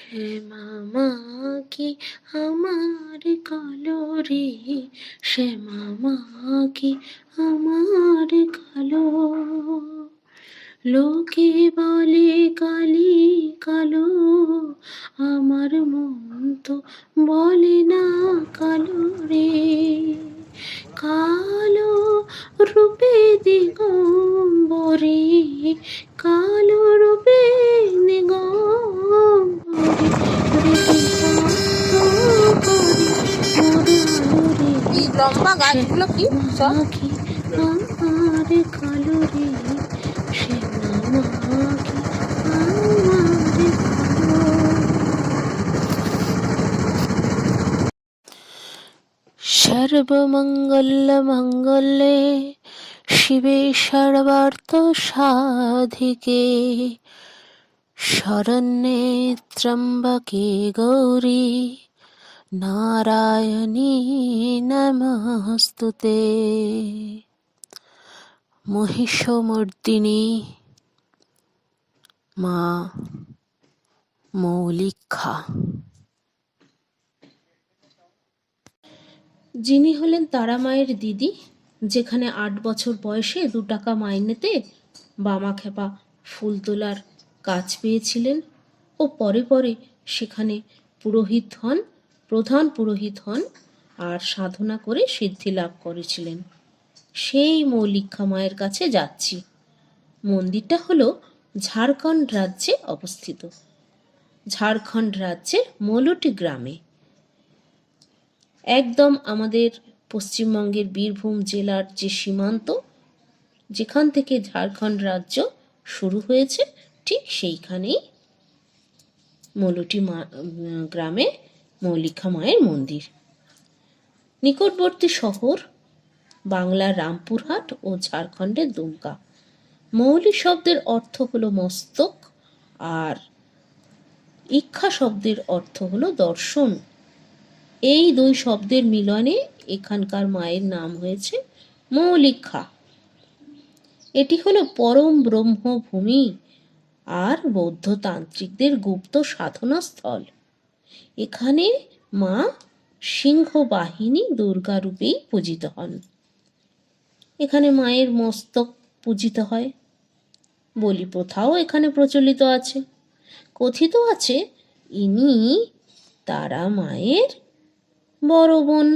শ্যামা কি আমার কালো রে, শ্যামা কি আমার কালো, লোকে বলে কালি কালো, আমার মন তো বলে না কালো রে। কালো রূপে দিগম্বরে, কালো রূপে দিগম্বরে, লম্বা গাছগুলো কি সব আমার কালো রে, শ্যামা কি আমার কালো। সর্বমঙ্গলমঙ্গলে শিবে সর্বার্থ সাধিকে, শরণ্যে ত্র্যম্বকে গৌরী নারায়ণী নমস্তুতে। মহিষমর্দিনী মা মৌলিকা, যিনি হলেন তারা মায়ের দিদি, যেখানে ৮ বছর বয়সে ২ টাকা মাইনেতে বামাখ্যাপা ফুল তোলার কাজ পেয়েছিলেন ও পরে পরে সেখানে পুরোহিত হন, প্রধান পুরোহিত হন আর সাধনা করে সিদ্ধি লাভ করেছিলেন। সেই মৌলিকা মায়ের কাছে যাচ্ছি। মন্দিরটা হলো ঝাড়খণ্ড রাজ্যে অবস্থিত, ঝাড়খণ্ড রাজ্যের মলটি গ্রামে, একদম আমাদের পশ্চিমবঙ্গের বীরভূম জেলার যে সীমান্ত, যেখান থেকে ঝাড়খণ্ড রাজ্য শুরু হয়েছে, ঠিক সেইখানেই মলটি গ্রামে মৌলিকা মায়ের মন্দির। নিকটবর্তী শহর বাংলার রামপুরহাট ও ঝাড়খণ্ডের দুমকা। মৌলি শব্দের অর্থ হলো মস্তক আর ইক্ষা শব্দের অর্থ হলো দর্শন। এই 2 শব্দের মিলনে এখানকার মায়ের নাম হয়েছে মৌলিকা। এটি হলো পরম ব্রহ্মভূমি আর বৌদ্ধ তান্ত্রিকদের গুপ্ত সাধনা স্থল। এখানে মা সিংহ বাহিনী দুর্গা রূপেই পূজিত হন। এখানে মায়ের মস্তক পূজিত হয়। বলি প্রথাও এখানে প্রচলিত আছে। কথিত আছে ইনি তারা মায়ের বড় বোন।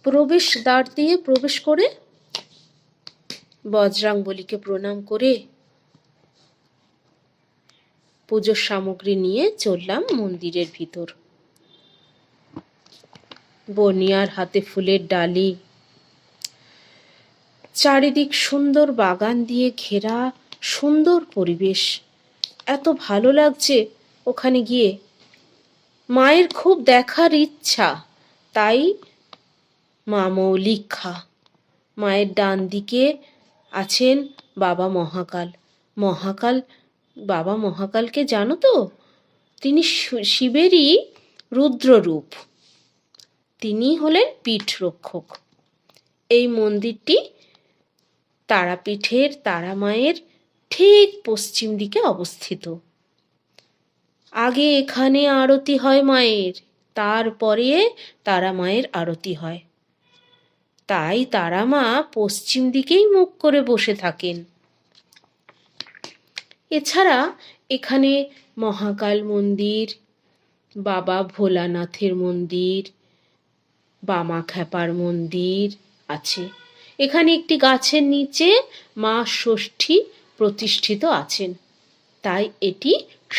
প্রবেশ দ্বার দিয়ে প্রবেশ করে বজরাংবলীকে প্রণাম করে পুজোর সামগ্রী নিয়ে চললাম মন্দিরের ভিতর। বনিয়ার হাতে ফুলের ডালি, চারিদিক সুন্দর বাগান দিয়ে ঘেরা সুন্দর পরিবেশ। এত ভালো লাগছে ওখানে গিয়ে। মায়ের খুব দেখার ইচ্ছা, তাই মা মৌলিকা। মায়ের ডান দিকে আছেন বাবা মহাকাল। বাবা মহাকালকে জানো তো? তিনি শিবেরই রুদ্ররূপ। তিনি হলেন পীঠ রক্ষক। এই মন্দিরটি তারাপীঠের তারা মায়ের ঠিক পশ্চিম দিকে অবস্থিত। আগে এখানে আরতি হয় মায়ের, তারপরে তারা মায়ের আরতি হয়। তাই তারা মা পশ্চিম দিকেই মুখ করে বসে থাকেন। এছাড়া এখানে মহাকাল মন্দির, বাবা ভোলানাথের মন্দির, বামাখ্যাপার মন্দির আছে। এখানে একটি গাছের নিচে মা ষষ্ঠী প্রতিষ্ঠিত আছেন, তাই এটি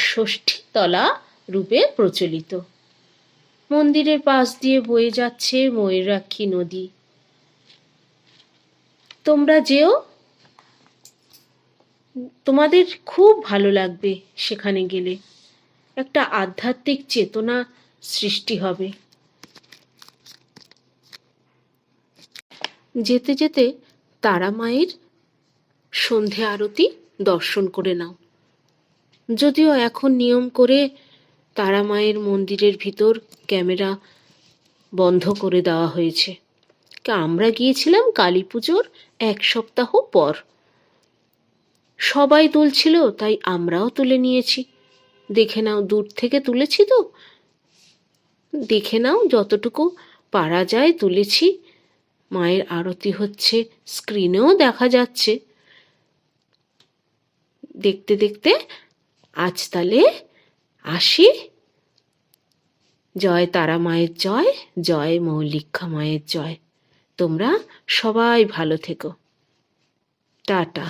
ষষ্ঠীতলা রূপে প্রচলিত। মন্দিরের পাশ দিয়ে বয়ে যাচ্ছে ময়ূরাক্ষী নদী। তোমরা যেও, তোমাদের খুব ভালো লাগবে। সেখানে গেলে একটা আধ্যাত্মিক চেতনা সৃষ্টি হবে। যেতে যেতে তারা মায়ের সন্ধে আরতি দর্শন করে নাও। যদিও এখন নিয়ম করে তারা মায়ের মন্দিরের ভিতর ক্যামেরা বন্ধ করে দেওয়া হয়েছে। আমরা গিয়েছিলাম কালী পুজোর 1 সপ্তাহ পর। সবাই তুলছিল তাই আমরাও তুলে নিয়েছি। দেখে নাও, দূর থেকে তুলেছি তো, দেখে নাও যতটুকু পারা যায় তুলেছি। মায়ের আরতি হচ্ছে, স্ক্রিনেও দেখা যাচ্ছে। দেখতে দেখতে আজ তাহলে আসি। জয় তারা মায়ের জয়, জয় মৌলিক্ষা মায়ের জয়। তোমরা সবাই ভালো থেকো। টাটা।